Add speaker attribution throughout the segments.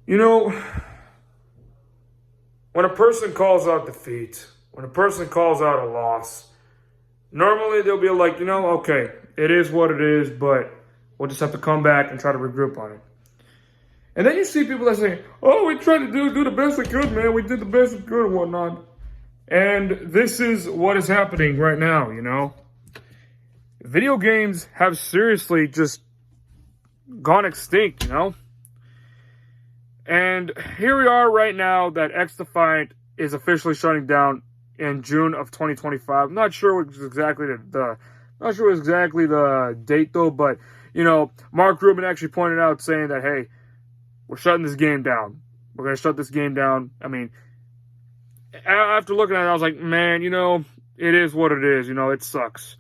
Speaker 1: You know, when a person calls out defeat, when a person calls out a loss, normally they'll be like, okay, it is what it is, but we'll just have to come back and try to regroup on it. And then you see people that say, oh, we tried to do the best we could, man. We did the best we could and whatnot. And this is what is happening right now. Video games have seriously just gone extinct. And here we are right now that XDEFIANT is officially shutting down in June of 2025. I'm not sure what's exactly the date though, but Mark Rubin actually pointed out saying that, hey, we're shutting this game down. We're gonna shut this game down. I mean, after looking at it, I was like, man, it is what it is. It sucks.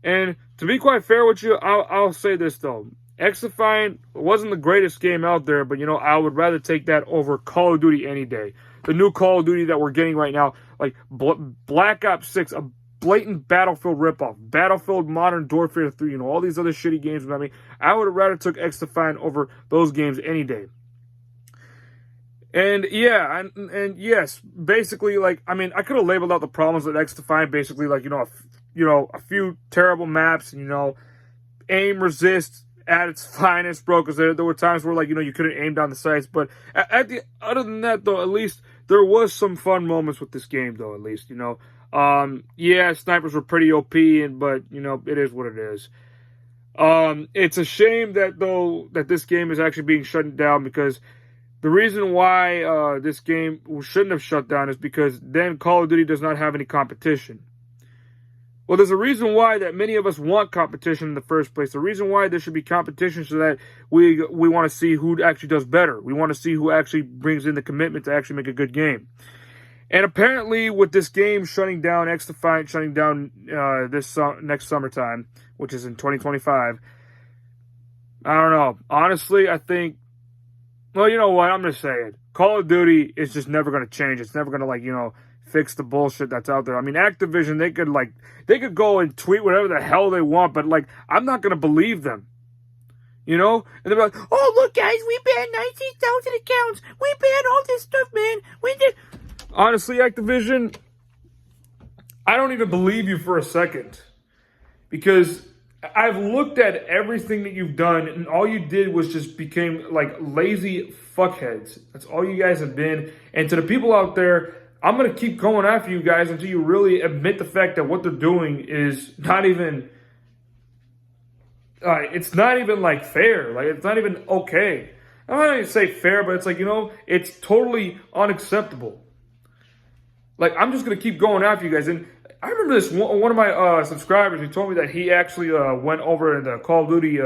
Speaker 1: And to be quite fair with you, I'll say this though. XDEFIANT wasn't the greatest game out there, but I would rather take that over Call of Duty any day. The new Call of Duty that we're getting right now, like Black Ops 6, a blatant Battlefield ripoff, Battlefield Modern Warfare 3, all these other shitty games. I would have rather took XDEFIANT over those games any day. And yeah, and yes, basically, I could have labeled out the problems with XDEFIANT, basically, a few terrible maps, aim resist at its finest, bro, because there were times where, you couldn't aim down the sights. But other than that, though, at least there was some fun moments with this game, though, at least, yeah, snipers were pretty OP, but, it is what it is. It's a shame that this game is actually being shut down, because the reason why this game shouldn't have shut down is because then Call of Duty does not have any competition. Well, there's a reason why that many of us want competition in the first place. The reason why there should be competition so that we want to see who actually does better. We want to see who actually brings in the commitment to actually make a good game. And apparently with this game shutting down, XDEFIANT shutting down next summertime, which is in 2025, I don't know. Honestly, I think, well, you know what? I'm going to say it. Call of Duty is just never going to change. It's never going to, fix the bullshit that's out there. I mean, Activision, they could go and tweet whatever the hell they want, but I'm not gonna believe them. And they're like, oh look guys, we banned 19,000 accounts. We banned all this stuff, man. We did. Honestly, Activision, I don't even believe you for a second. Because I've looked at everything that you've done, and all you did was just became lazy fuckheads. That's all you guys have been. And to the people out there, I'm going to keep going after you guys until you really admit the fact that what they're doing is not even, it's not even fair. It's not even okay. I'm not going to say fair, but it's it's totally unacceptable. I'm just going to keep going after you guys. And I remember this, one of my subscribers, he told me that he actually went over in the Call of Duty,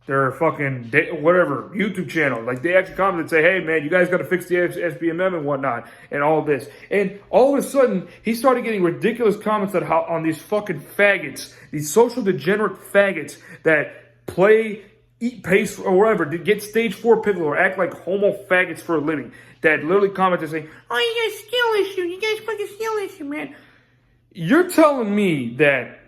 Speaker 1: their fucking whatever YouTube channel. They actually commented and say, hey man, you guys got to fix the SBMM and whatnot and all this. And all of a sudden he started getting ridiculous comments on these fucking faggots, these social degenerate faggots that play, eat pace or whatever, to get stage 4 pickle or act like homo faggots for a living, that literally comment and say, oh, you guys skill issue, you guys fucking skill issue, man. You're telling me that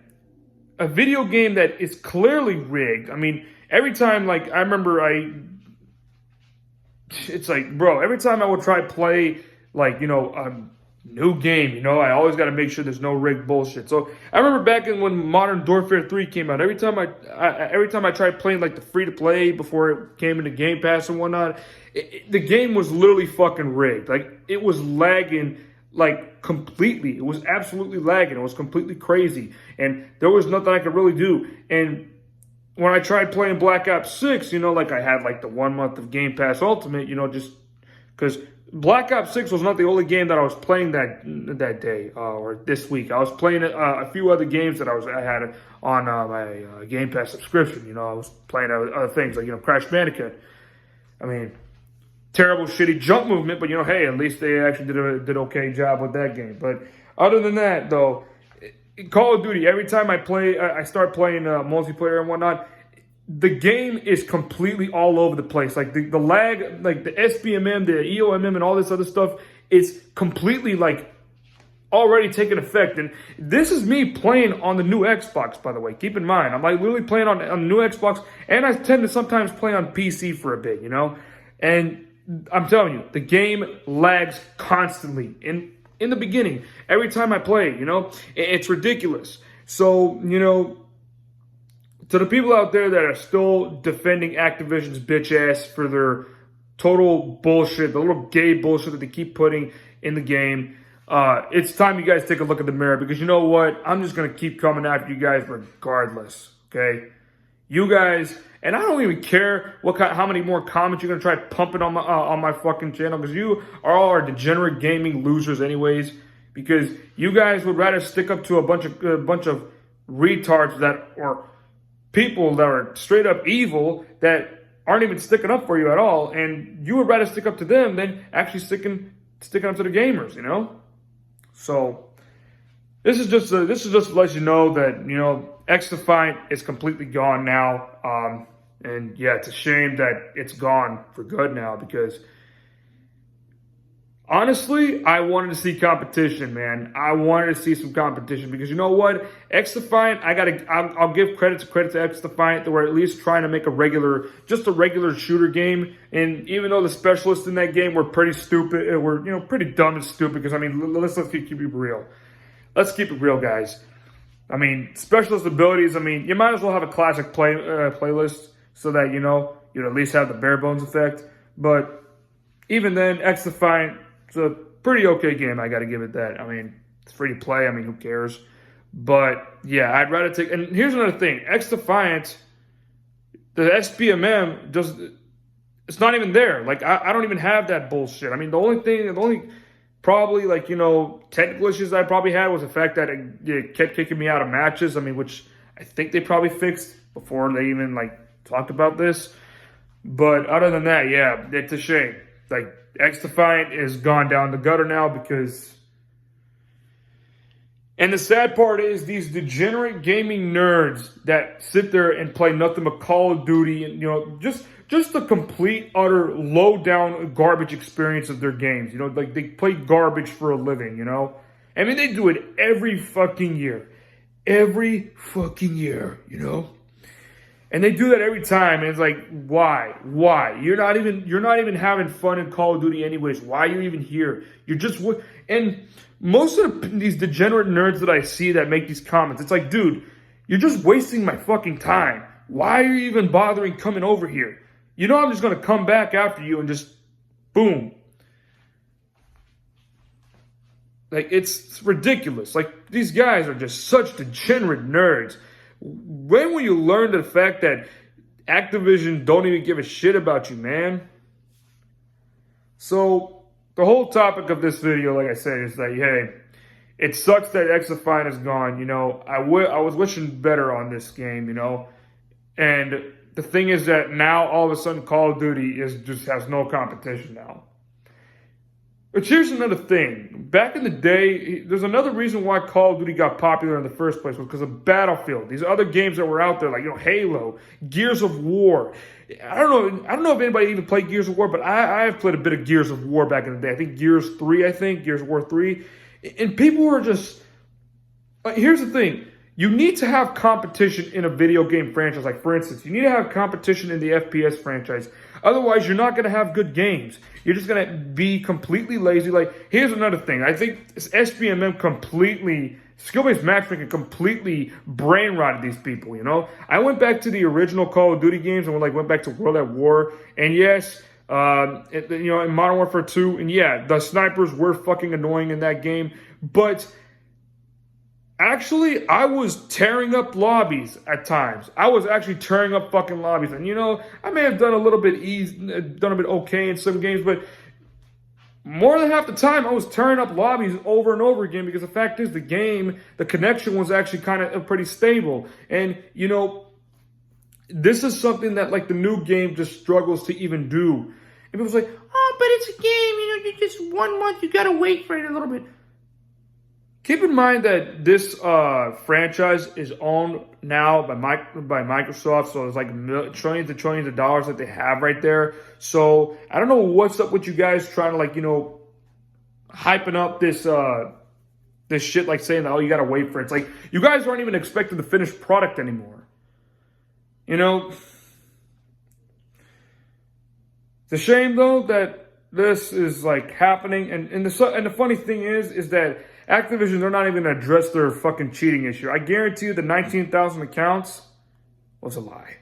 Speaker 1: a video game that is clearly rigged, I mean, every time, I remember it's bro, every time I would try to play, a new game, I always got to make sure there's no rigged bullshit. So I remember back when Modern Warfare 3 came out, every time I tried playing, the free-to-play before it came into Game Pass and whatnot, the game was literally fucking rigged. It was lagging, completely. It was absolutely lagging. It was completely crazy. And there was nothing I could really do. And when I tried playing Black Ops 6, I had the 1 month of Game Pass Ultimate, just because Black Ops 6 was not the only game that I was playing that day or this week. I was playing a few other games that I had on my Game Pass subscription. I was playing other things Crash Bandicoot. I mean, terrible, shitty jump movement, but hey, at least they actually did an okay job with that game. But other than that, though, Call of Duty, every time I start playing multiplayer and whatnot, the game is completely all over the place. The lag, the SBMM, the EOMM, and all this other stuff is completely already taking effect. And this is me playing on the new Xbox, by the way. Keep in mind, I'm literally playing on the new Xbox, and I tend to sometimes play on PC for a bit, And I'm telling you, the game lags constantly. In the beginning, every time I play, it's ridiculous. So, to the people out there that are still defending Activision's bitch ass for their total bullshit, the little gay bullshit that they keep putting in the game, it's time you guys take a look at the mirror, because you know what? I'm just going to keep coming after you guys regardless, okay? You guys, and I don't even care how many more comments you're going to try pumping on my fucking channel, because you are all degenerate gaming losers anyways, because you guys would rather stick up to a bunch of retards that, or people that are straight up evil, that aren't even sticking up for you at all, and you would rather stick up to them than actually sticking up to the gamers, So this is just to let you know that XDEFIANT is completely gone now, and yeah, it's a shame that it's gone for good now, because honestly, I wanted to see competition, man. I wanted to see some competition, because you know what? XDEFIANT, I'll give credit to XDEFIANT. They were at least trying to make a regular shooter game. And even though the specialists in that game were pretty stupid, were pretty dumb and stupid, because I mean, let's keep it real. Let's keep it real, guys. I mean, specialist abilities, I mean, you might as well have a classic playlist, so that you'd at least have the bare bones effect. But even then, XDEFIANT, it's a pretty okay game, I got to give it that. I mean, it's free to play. I mean, who cares? But yeah, I'd rather take. And here's another thing: XDEFIANT, the SPMM, it's not even there. Like I don't even have that bullshit. I mean, the only probably technical issues I probably had was the fact that it kept kicking me out of matches. I mean, which I think they probably fixed before they even talked about this. But other than that, yeah, it's a shame. XDEFIANT is gone down the gutter now, because, and the sad part is, these degenerate gaming nerds that sit there and play nothing but Call of Duty, and just the complete utter low down garbage experience of their games. They play garbage for a living. I mean, they do it every fucking year, And they do that every time, and it's like, why? You're not even having fun in Call of Duty anyways. Why are you even here? You're just, and most of these degenerate nerds that I see that make these comments, it's like, dude, you're just wasting my fucking time. Why are you even bothering coming over here? I'm just gonna come back after you and just, boom. It's ridiculous. These guys are just such degenerate nerds. When will you learn the fact that Activision don't even give a shit about you, man? So, the whole topic of this video, like I said, is that, hey, it sucks that XDEFIANT is gone. I was wishing better on this game, And the thing is that now, all of a sudden, Call of Duty just has no competition now. But here's another thing. Back in the day, there's another reason why Call of Duty got popular in the first place, was because of Battlefield. These other games that were out there, like Halo, Gears of War. I don't know if anybody even played Gears of War, but I have played a bit of Gears of War back in the day. I think Gears of War 3. And people were just... here's the thing. You need to have competition in a video game franchise. Like, for instance, you need to have competition in the FPS franchise. Otherwise, you're not going to have good games. You're just going to be completely lazy. Here's another thing. I think SPMM skill-based matchmaking completely brain-rotted these people, I went back to the original Call of Duty games and went back to World at War. And yes, in Modern Warfare 2, and yeah, the snipers were fucking annoying in that game. But actually, I was tearing up lobbies at times. I was actually tearing up fucking lobbies. And, I may have done a bit okay in some games, but more than half the time, I was tearing up lobbies over and over again, because the fact is, the connection was actually kind of pretty stable. And, this is something that, the new game just struggles to even do. And people's like, oh, but it's a game, you just 1 month, you gotta wait for it a little bit. Keep in mind that this franchise is owned now by Microsoft, so it's trillions and trillions of dollars that they have right there. So I don't know what's up with you guys trying to hyping up this shit, saying that, oh, you gotta wait for it. It's like, you guys aren't even expecting the finished product anymore. It's a shame though that this is like happening, and the funny thing is that Activision, they're not even gonna address their fucking cheating issue. I guarantee you the 19,000 accounts was a lie.